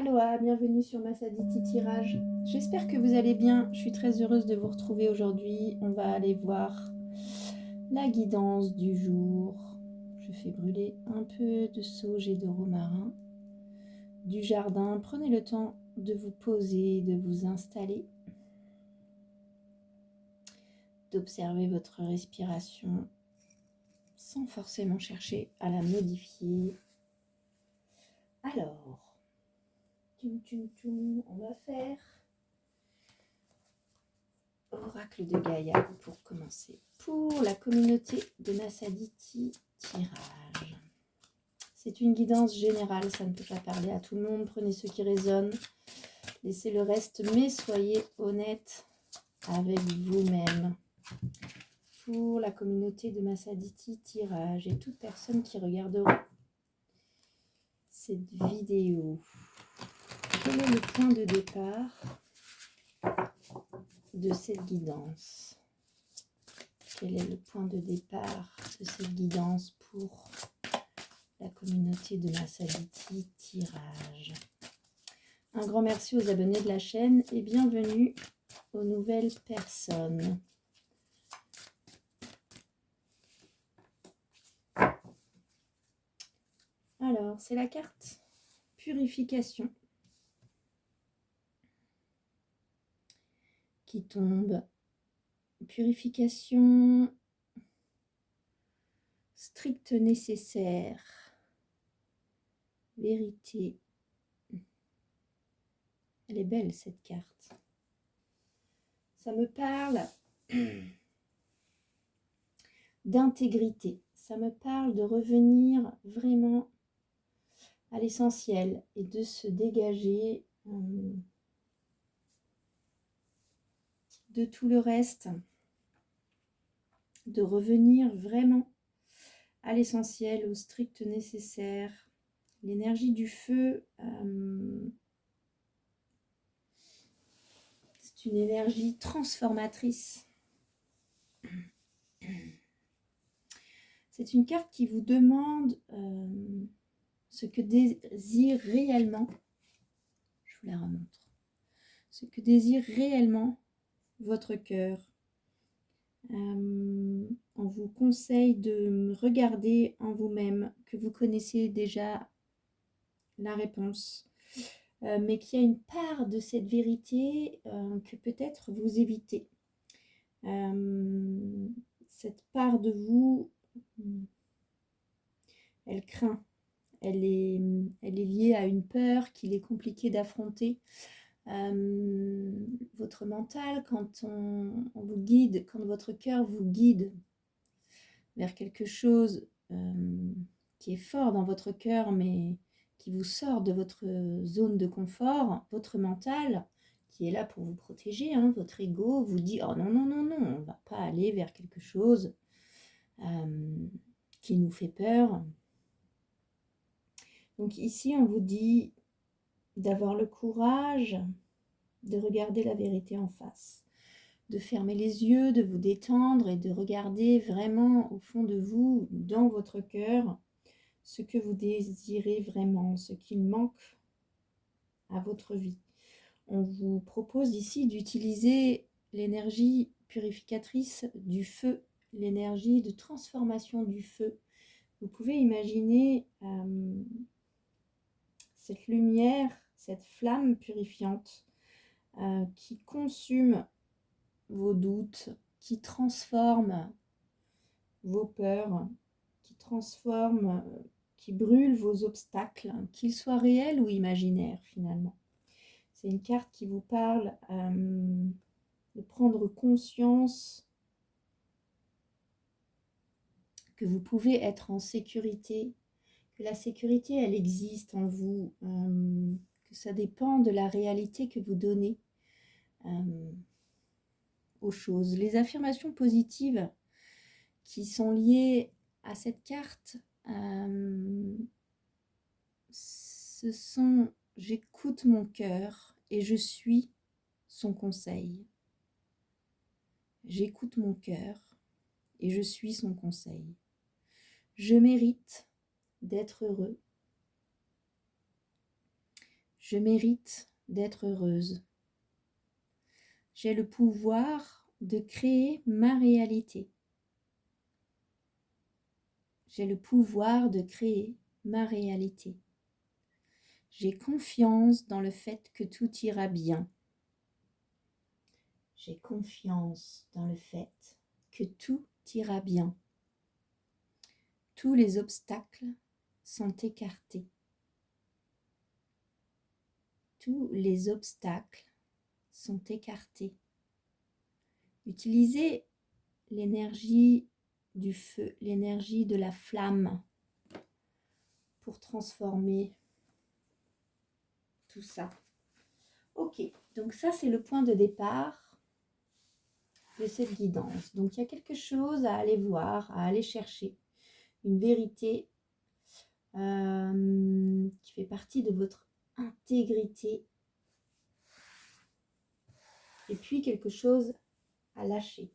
Aloha, bienvenue sur Massaditi Tirage. J'espère que vous allez bien. Je suis très heureuse de vous retrouver aujourd'hui. On va aller voir la guidance du jour. Je fais brûler un peu de sauge et de romarin du jardin. Prenez le temps de vous poser, de vous installer, d'observer votre respiration sans forcément chercher à la modifier. Alors, on va faire Oracle de Gaïa pour commencer. Pour la communauté de Massaditi Tirage. C'est une guidance générale, ça ne peut pas parler à tout le monde. Prenez ce qui résonne, laissez le reste, mais soyez honnête avec vous-même. Pour la communauté de Massaditi Tirage et toute personne qui regardera cette vidéo. Quel est le point de départ de cette guidance? Quel est le point de départ de cette guidance pour la communauté de Massaditi Tirage? Un grand merci aux abonnés de la chaîne et bienvenue aux nouvelles personnes. Alors, c'est la carte Purification qui tombe. Purification stricte nécessaire. Vérité. Elle est belle cette carte. Ça me parle d'intégrité. Ça me parle de revenir vraiment à l'essentiel et de se dégager de tout le reste, de revenir vraiment à l'essentiel, au strict nécessaire. L'énergie du feu, c'est une énergie transformatrice. C'est une carte qui vous demande ce que désire réellement. Je vous la remontre. Ce que désire réellement votre cœur. On vous conseille de regarder en vous-même, que vous connaissez déjà la réponse, mais qu'il y a une part de cette vérité que peut-être vous évitez. Cette part de vous, elle craint, elle est liée à une peur qu'il est compliqué d'affronter. Votre mental, quand on vous guide, quand votre cœur vous guide vers quelque chose qui est fort dans votre cœur, mais qui vous sort de votre zone de confort, votre mental, qui est là pour vous protéger, hein, votre ego vous dit « Oh non, non, non, non, on ne va pas aller vers quelque chose qui nous fait peur. » Donc ici, on vous dit d'avoir le courage de regarder la vérité en face, de fermer les yeux, de vous détendre et de regarder vraiment au fond de vous, dans votre cœur, ce que vous désirez vraiment, ce qui manque à votre vie. On vous propose ici d'utiliser l'énergie purificatrice du feu, l'énergie de transformation du feu. Vous pouvez imaginer cette lumière, cette flamme purifiante qui consume vos doutes, qui transforme vos peurs, qui transforme, qui brûle vos obstacles, qu'ils soient réels ou imaginaires finalement. C'est une carte qui vous parle de prendre conscience que vous pouvez être en sécurité, que la sécurité, elle existe en vous, que ça dépend de la réalité que vous donnez aux choses. Les affirmations positives qui sont liées à cette carte, ce sont « j'écoute mon cœur et je suis son conseil ». J'écoute mon cœur et je suis son conseil. Je mérite d'être heureux. Je mérite d'être heureuse. J'ai le pouvoir de créer ma réalité. J'ai le pouvoir de créer ma réalité. J'ai confiance dans le fait que tout ira bien. J'ai confiance dans le fait que tout ira bien. Tous les obstacles sont écartés. Tous les obstacles sont écartés. Utilisez l'énergie du feu, l'énergie de la flamme pour transformer tout ça. Ok, donc ça c'est le point de départ de cette guidance. Donc il y a quelque chose à aller voir, à aller chercher, une vérité qui fait partie de votre intégrité et puis quelque chose à lâcher,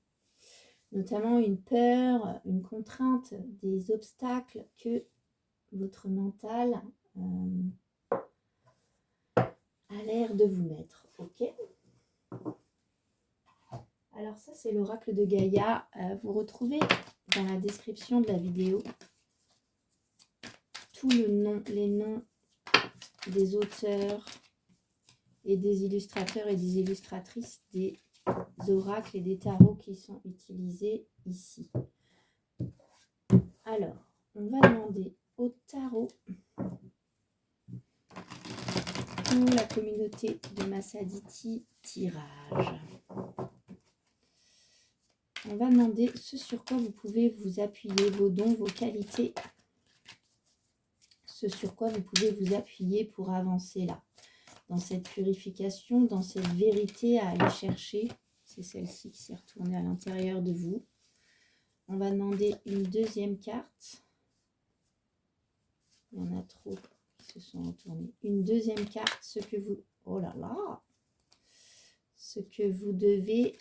notamment une peur, une contrainte, des obstacles que votre mental a l'air de vous mettre. Ok ? Alors ça c'est l'oracle de Gaïa. Vous retrouvez dans la description de la vidéo tous les noms des auteurs et des illustrateurs et des illustratrices des oracles et des tarots qui sont utilisés ici. Alors, on va demander au tarot pour la communauté de Massaditi tirage. On va demander ce sur quoi vous pouvez vous appuyer, vos dons, vos qualités. Ce sur quoi vous pouvez vous appuyer pour avancer là. Dans cette purification, dans cette vérité à aller chercher. C'est celle-ci qui s'est retournée à l'intérieur de vous. On va demander une deuxième carte. Il y en a trop qui se sont retournés. Une deuxième carte, ce que vous... Oh là là! Ce que vous devez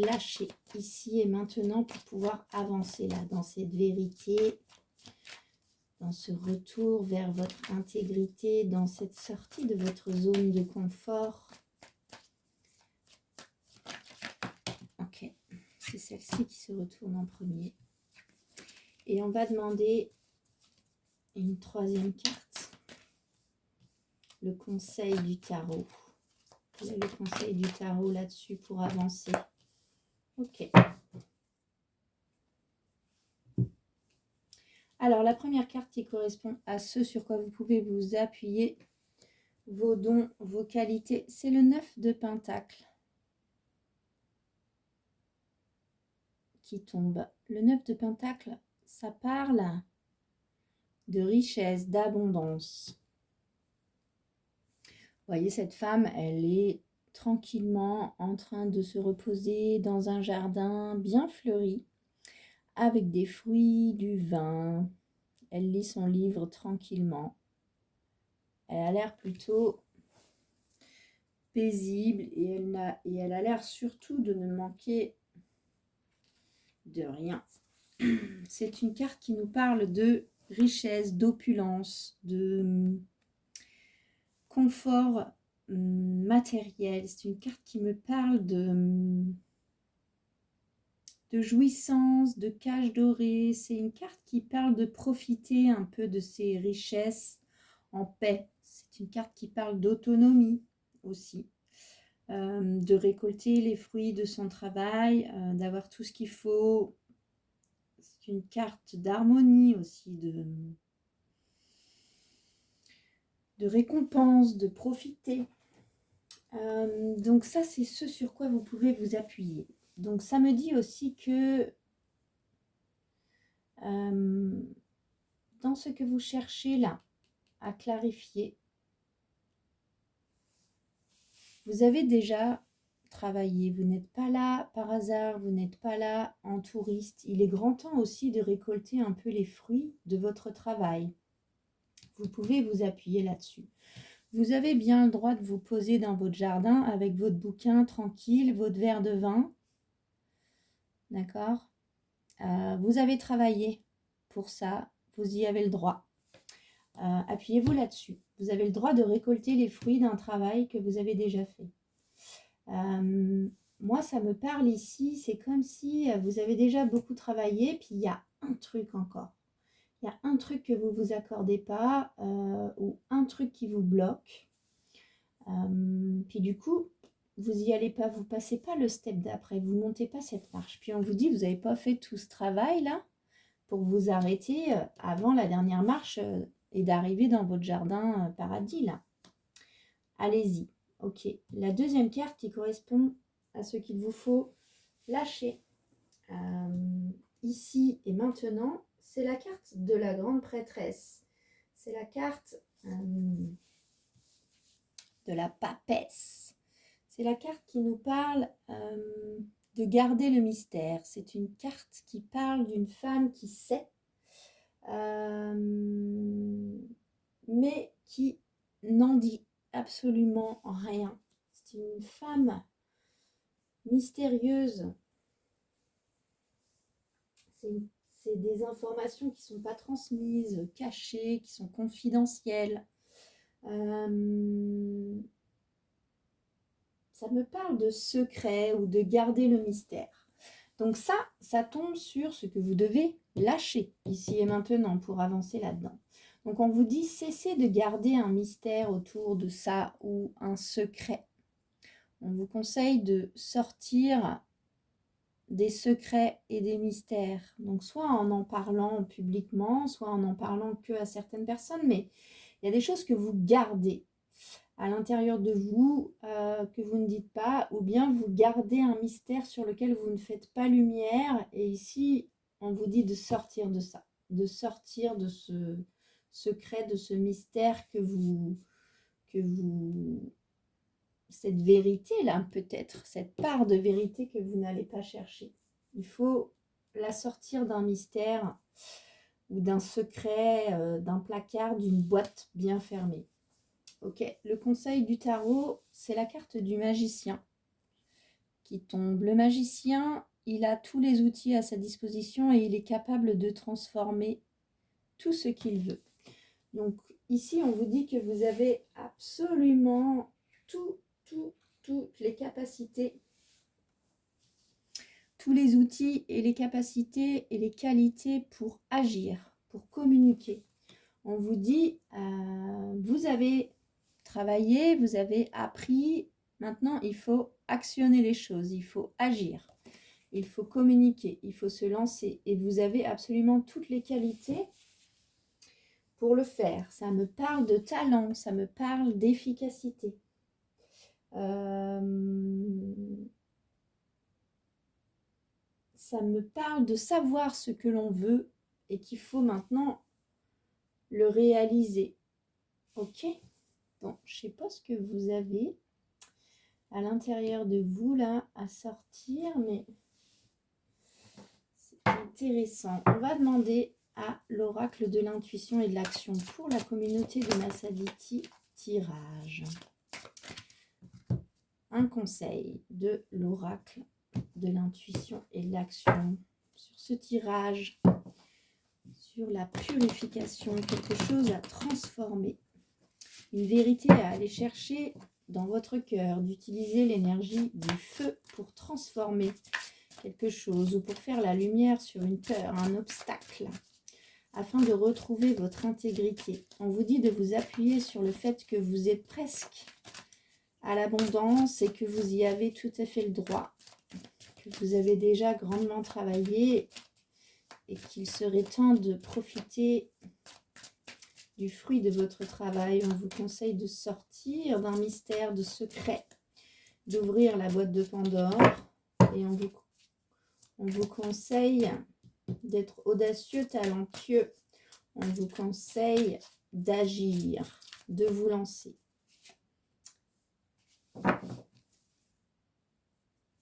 lâcher ici et maintenant pour pouvoir avancer là, dans cette vérité, dans ce retour vers votre intégrité, dans cette sortie de votre zone de confort. Ok, c'est celle-ci qui se retourne en premier. Et on va demander une troisième carte, le conseil du tarot. Quel est le conseil du tarot là-dessus pour avancer? Ok. Alors, la première carte qui correspond à ce sur quoi vous pouvez vous appuyer, vos dons, vos qualités, c'est le 9 de Pentacle qui tombe. Le 9 de Pentacle, ça parle de richesse, d'abondance. Vous voyez, cette femme, elle est tranquillement en train de se reposer dans un jardin bien fleuri, avec des fruits, du vin. Elle lit son livre tranquillement. Elle a l'air plutôt paisible et elle a l'air surtout de ne manquer de rien. C'est une carte qui nous parle de richesse, d'opulence, de confort matériel. C'est une carte qui me parle de jouissance, de cage dorée. C'est une carte qui parle de profiter un peu de ses richesses en paix. C'est une carte qui parle d'autonomie aussi, de récolter les fruits de son travail, d'avoir tout ce qu'il faut. C'est une carte d'harmonie aussi, de récompense, de profiter. Donc ça, c'est ce sur quoi vous pouvez vous appuyer. Donc ça me dit aussi que dans ce que vous cherchez là à clarifier, vous avez déjà travaillé. Vous n'êtes pas là par hasard, vous n'êtes pas là en touriste. Il est grand temps aussi de récolter un peu les fruits de votre travail. Vous pouvez vous appuyer là-dessus. Vous avez bien le droit de vous poser dans votre jardin avec votre bouquin tranquille, votre verre de vin. D'accord ? Vous avez travaillé pour ça, vous y avez le droit. appuyez-vous là-dessus. Vous avez le droit de récolter les fruits d'un travail que vous avez déjà fait. Moi, ça me parle ici, c'est comme si vous avez déjà beaucoup travaillé, puis il y a un truc encore. Il y a un truc que vous ne vous accordez pas ou un truc qui vous bloque. Puis du coup, vous n'y allez pas, vous passez pas le step d'après, vous montez pas cette marche. Puis on vous dit, vous n'avez pas fait tout ce travail-là pour vous arrêter avant la dernière marche et d'arriver dans votre jardin paradis, là. Allez-y. Ok. La deuxième carte qui correspond à ce qu'il vous faut lâcher ici et maintenant, c'est la carte de la grande prêtresse. C'est la carte de la papesse. C'est la carte qui nous parle de garder le mystère. C'est une carte qui parle d'une femme qui sait, mais qui n'en dit absolument rien. C'est une femme mystérieuse. C'est des informations qui ne sont pas transmises, cachées, qui sont confidentielles. Ça me parle de secret ou de garder le mystère. Donc ça tombe sur ce que vous devez lâcher ici et maintenant pour avancer là-dedans. Donc on vous dit cessez de garder un mystère autour de ça ou un secret. On vous conseille de sortir des secrets et des mystères. Donc soit en parlant publiquement, soit en parlant que à certaines personnes, mais il y a des choses que vous gardez à l'intérieur de vous que vous ne dites pas, ou bien vous gardez un mystère sur lequel vous ne faites pas lumière, et ici on vous dit de sortir de ça, de sortir de ce secret, de ce mystère que vous cette vérité là, peut-être cette part de vérité que vous n'allez pas chercher. Il faut la sortir d'un mystère ou d'un secret, d'un placard, d'une boîte bien fermée. Ok, le conseil du tarot, c'est la carte du magicien qui tombe. Le magicien, il a tous les outils à sa disposition et il est capable de transformer tout ce qu'il veut. Donc ici, on vous dit que vous avez absolument toutes les capacités, tous les outils et les capacités et les qualités pour agir, pour communiquer. On vous dit, vous avez travaillé, vous avez appris, maintenant il faut actionner les choses, il faut agir, il faut communiquer, il faut se lancer et vous avez absolument toutes les qualités pour le faire. Ça me parle de talent, ça me parle d'efficacité. Ça me parle de savoir ce que l'on veut et qu'il faut maintenant le réaliser. Ok ? Bon, je ne sais pas ce que vous avez à l'intérieur de vous là à sortir, mais c'est intéressant. On va demander à l'oracle de l'intuition et de l'action pour la communauté de Masaditi tirage. Un conseil de l'oracle de l'intuition et de l'action sur ce tirage, sur la purification, quelque chose à transformer, une vérité à aller chercher dans votre cœur, d'utiliser l'énergie du feu pour transformer quelque chose ou pour faire la lumière sur une peur, un obstacle, afin de retrouver votre intégrité. On vous dit de vous appuyer sur le fait que vous êtes presque à l'abondance et que vous y avez tout à fait le droit, que vous avez déjà grandement travaillé et qu'il serait temps de profiter du fruit de votre travail. On vous conseille de sortir d'un mystère, de secret, d'ouvrir la boîte de Pandore et on vous conseille d'être audacieux, talentueux. On vous conseille d'agir, de vous lancer.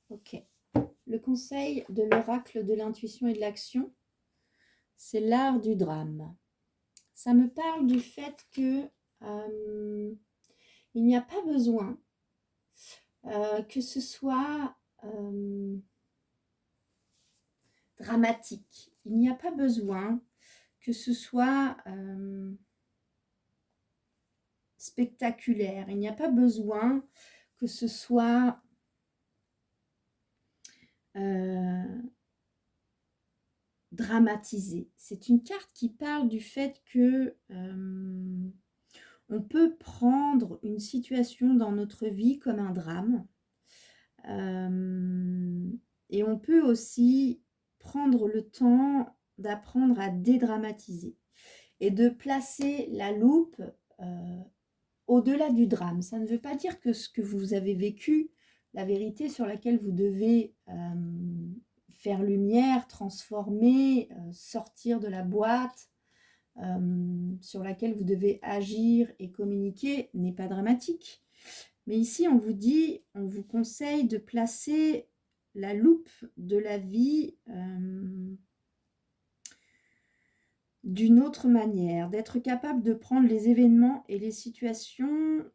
Ok. Le conseil de l'oracle de l'intuition et de l'action, c'est l'art du drame. Ça me parle du fait que il n'y a pas besoin que ce soit dramatique. Il n'y a pas besoin que ce soit spectaculaire. Il n'y a pas besoin que ce soit dramatisé. C'est une carte qui parle du fait que on peut prendre une situation dans notre vie comme un drame. Et on peut aussi prendre le temps d'apprendre à dédramatiser et de placer la loupe au-delà du drame. Ça ne veut pas dire que ce que vous avez vécu, la vérité sur laquelle vous devez faire lumière, transformer, sortir de la boîte, sur laquelle vous devez agir et communiquer, n'est pas dramatique. Mais ici, on vous dit, on vous conseille de placer la loupe de la vie d'une autre manière, d'être capable de prendre les événements et les situations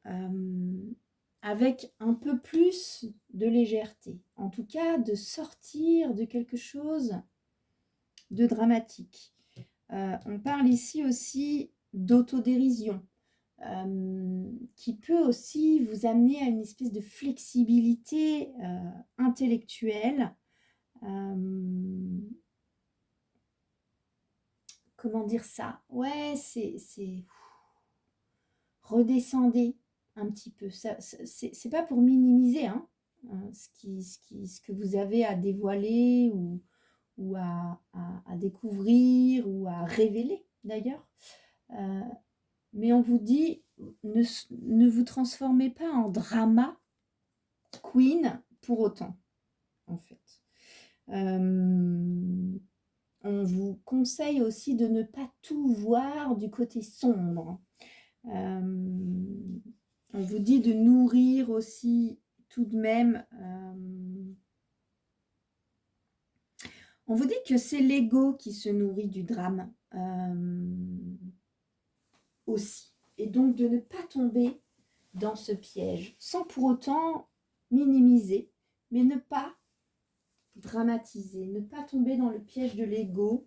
avec un peu plus de légèreté. En tout cas, de sortir de quelque chose de dramatique. On parle ici aussi d'autodérision. Qui peut aussi vous amener à une espèce de flexibilité intellectuelle. Comment dire ça? Ouais, c'est redescendez un petit peu. C'est pas pour minimiser hein, ce que vous avez à dévoiler ou à découvrir ou à révéler d'ailleurs. Mais on vous dit, ne vous transformez pas en drama queen pour autant, en fait. On vous conseille aussi de ne pas tout voir du côté sombre. On vous dit de nourrir aussi tout de même. On vous dit que c'est l'ego qui se nourrit du drame. Aussi. Et donc de ne pas tomber dans ce piège, sans pour autant minimiser, mais ne pas dramatiser, ne pas tomber dans le piège de l'ego,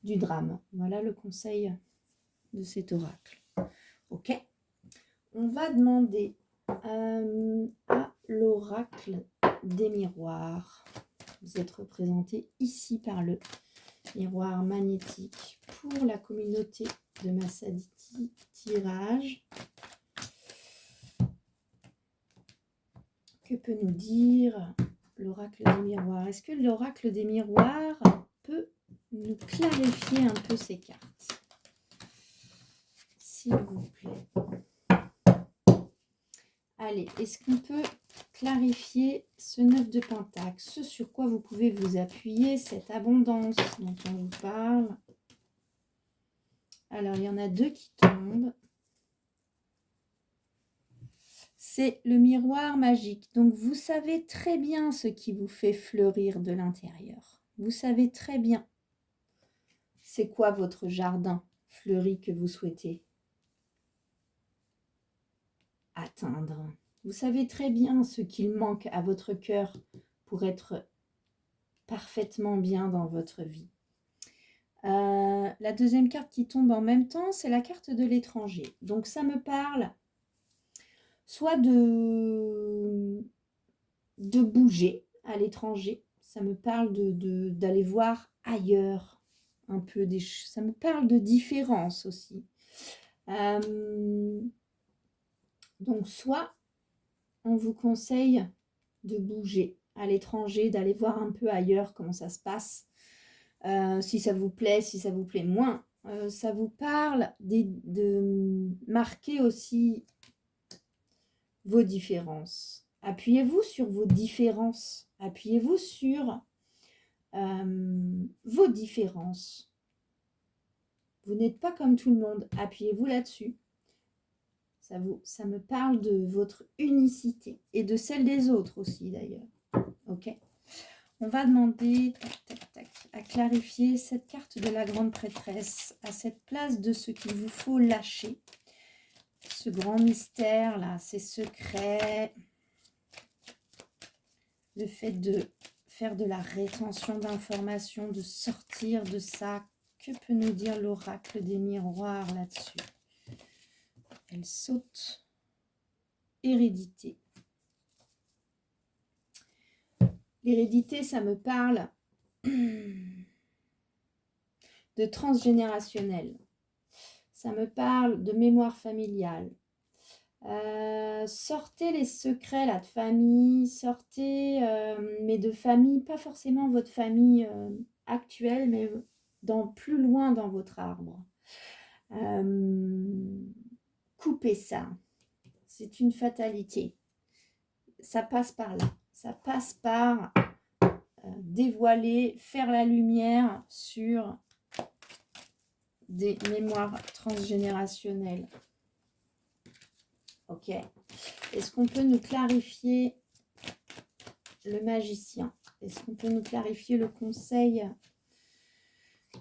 du drame. Voilà le conseil de cet oracle. Ok. On va demander à l'oracle des miroirs. Vous êtes représenté ici par le miroir magnétique pour la communauté de Massaditi Tirage. Que peut nous dire l'oracle des miroirs? Est-ce que l'oracle des miroirs peut nous clarifier un peu ces cartes? S'il vous plaît. Allez, est-ce qu'on peut clarifier ce 9 de Pentacle, ce sur quoi vous pouvez vous appuyer, cette abondance dont on vous parle? Alors, il y en a deux qui tombent. C'est le miroir magique. Donc, vous savez très bien ce qui vous fait fleurir de l'intérieur. Vous savez très bien c'est quoi votre jardin fleuri que vous souhaitez atteindre. Vous savez très bien ce qu'il manque à votre cœur pour être parfaitement bien dans votre vie. La deuxième carte qui tombe en même temps, c'est la carte de l'étranger. Donc, ça me parle soit de bouger à l'étranger. Ça me parle d'aller voir ailleurs un peu des choses. Ça me parle de différence aussi. Donc, soit on vous conseille de bouger à l'étranger, d'aller voir un peu ailleurs comment ça se passe. Si ça vous plaît, si ça vous plaît moins. Ça vous parle de marquer aussi vos différences. Appuyez-vous sur vos différences. Appuyez-vous sur vos différences. Vous n'êtes pas comme tout le monde. Appuyez-vous là-dessus. Ça me parle de votre unicité et de celle des autres aussi d'ailleurs. Ok. On va demander à clarifier cette carte de la grande prêtresse à cette place de ce qu'il vous faut lâcher. Ce grand mystère là, ces secrets, le fait de faire de la rétention d'informations, de sortir de ça. Que peut nous dire l'oracle des miroirs là-dessus? Elle saute. Hérédité. L'hérédité, ça me parle de transgénérationnel. Ça me parle de mémoire familiale. Sortez les secrets là, de famille, sortez, mais de famille, pas forcément votre famille actuelle, mais plus loin dans votre arbre. Coupez ça. C'est une fatalité. Ça passe par là. Ça passe par dévoiler, faire la lumière sur des mémoires transgénérationnelles. Ok. Est-ce qu'on peut nous clarifier le magicien? Est-ce qu'on peut nous clarifier le conseil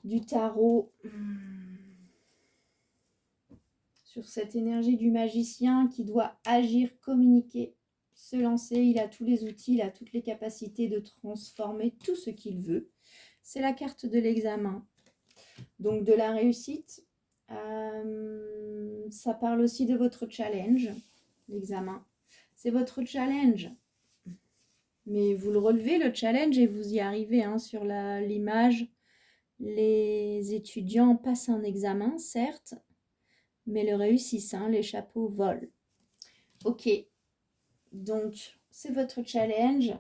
du tarot sur cette énergie du magicien qui doit agir, communiquer, se lancer? Il a tous les outils, il a toutes les capacités de transformer tout ce qu'il veut. C'est la carte de l'examen, donc de la réussite. Ça parle aussi de votre challenge, l'examen. C'est votre challenge. Mais vous le relevez, le challenge, et vous y arrivez. Hein, sur l'image, les étudiants passent un examen, certes, mais le réussissent. Hein, les chapeaux volent. Ok, donc c'est votre challenge.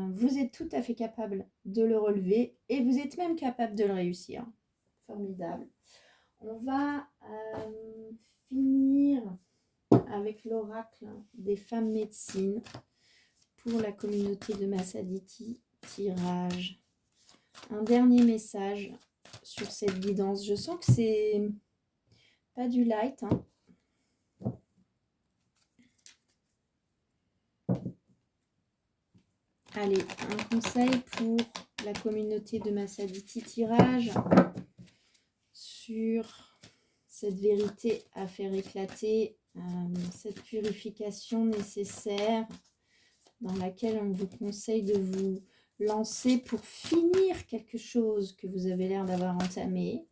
Vous êtes tout à fait capable de le relever et vous êtes même capable de le réussir. Formidable. On va finir avec l'oracle des femmes médecines pour la communauté de Massaditi. Tirage. Un dernier message sur cette guidance. Je sens que c'est pas du light. Hein. Allez, un conseil pour la communauté de Massaditi. Tirage sur cette vérité à faire éclater, cette purification nécessaire dans laquelle on vous conseille de vous lancer pour finir quelque chose que vous avez l'air d'avoir entamé,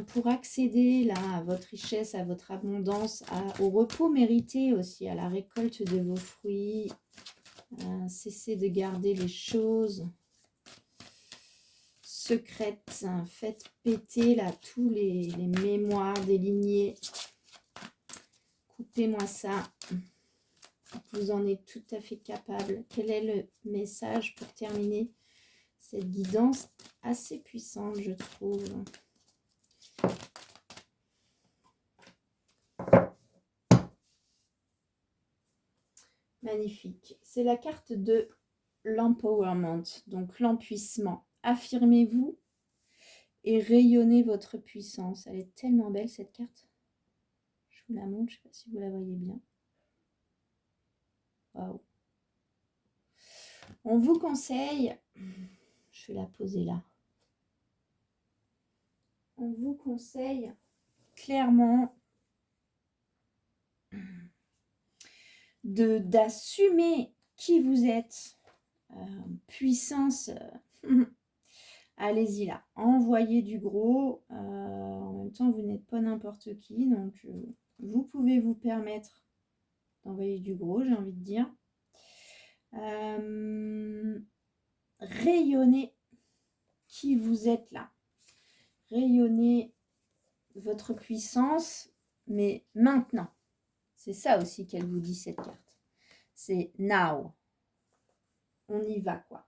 pour accéder là à votre richesse, à votre abondance, au repos mérité aussi, à la récolte de vos fruits. Cessez de garder les choses secrètes, faites péter là tous les mémoires des lignées. Coupez-moi ça. Vous en êtes tout à fait capable. Quel est le message pour terminer cette guidance assez puissante, je trouve? Magnifique. C'est la carte de l'empowerment, donc l'empuissement. Affirmez-vous et rayonnez votre puissance. Elle est tellement belle cette carte. Je vous la montre, je ne sais pas si vous la voyez bien. Waouh. On vous conseille, je vais la poser là. On vous conseille clairement d'assumer qui vous êtes. Puissance, allez-y là, envoyez du gros. En même temps, vous n'êtes pas n'importe qui, donc vous pouvez vous permettre d'envoyer du gros, j'ai envie de dire. Rayonnez qui vous êtes là. Rayonnez votre puissance, mais maintenant. C'est ça aussi qu'elle vous dit, cette carte. C'est now. On y va, quoi.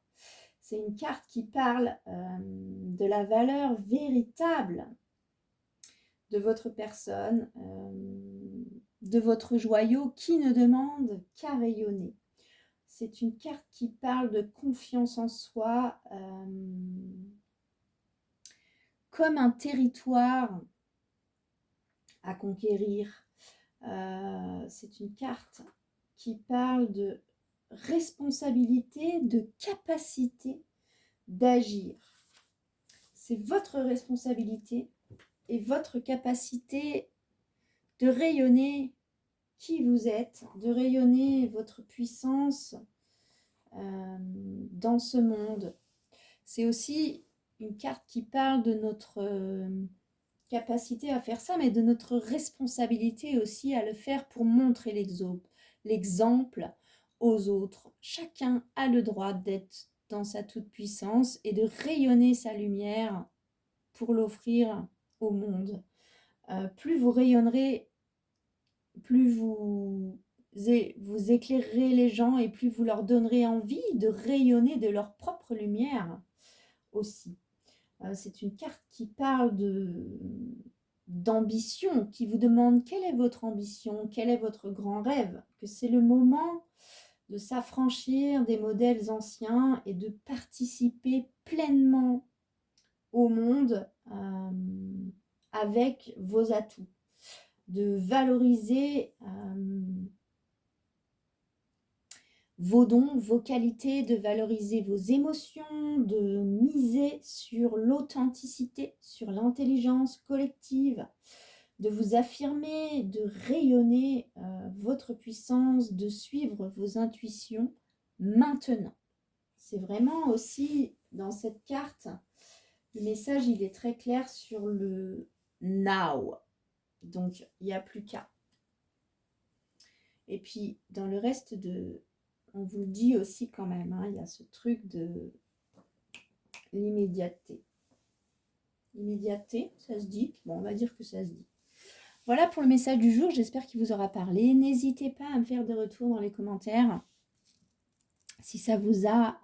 C'est une carte qui parle de la valeur véritable de votre personne, de votre joyau qui ne demande qu'à rayonner. C'est une carte qui parle de confiance en soi comme un territoire à conquérir. C'est une carte qui parle de responsabilité, de capacité d'agir. C'est votre responsabilité et votre capacité de rayonner qui vous êtes, de rayonner votre puissance dans ce monde. C'est aussi une carte qui parle de notre capacité à faire ça, mais de notre responsabilité aussi à le faire pour montrer l'exemple aux autres. Chacun a le droit d'être dans sa toute-puissance et de rayonner sa lumière pour l'offrir au monde. Plus vous rayonnerez, plus vous éclairerez les gens et plus vous leur donnerez envie de rayonner de leur propre lumière aussi. C'est une carte qui parle d'ambition, qui vous demande quelle est votre ambition, quel est votre grand rêve, que c'est le moment de s'affranchir des modèles anciens et de participer pleinement au monde avec vos atouts, de valoriser vos dons, vos qualités, de valoriser vos émotions, de miser sur l'authenticité, sur l'intelligence collective, de vous affirmer, de rayonner votre puissance, de suivre vos intuitions maintenant. C'est vraiment aussi dans cette carte, le message il est très clair sur le now. Donc il n'y a plus qu'à. Et puis dans le reste on vous le dit aussi quand même, hein, il y a ce truc de l'immédiateté. L'immédiateté, ça se dit? Bon, on va dire que ça se dit. Voilà pour le message du jour, j'espère qu'il vous aura parlé. N'hésitez pas à me faire des retours dans les commentaires. Si ça vous a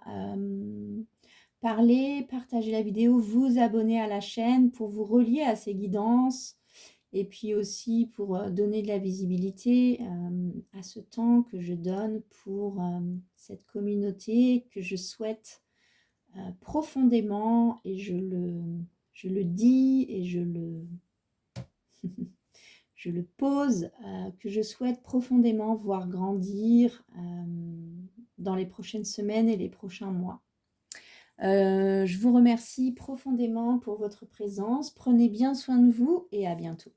parlé, partagez la vidéo, vous abonnez à la chaîne pour vous relier à ces guidances et puis aussi pour donner de la visibilité à ce temps que je donne pour cette communauté que je souhaite profondément, et je le dis et je le pose, que je souhaite profondément voir grandir dans les prochaines semaines et les prochains mois. Je vous remercie profondément pour votre présence. Prenez bien soin de vous et à bientôt.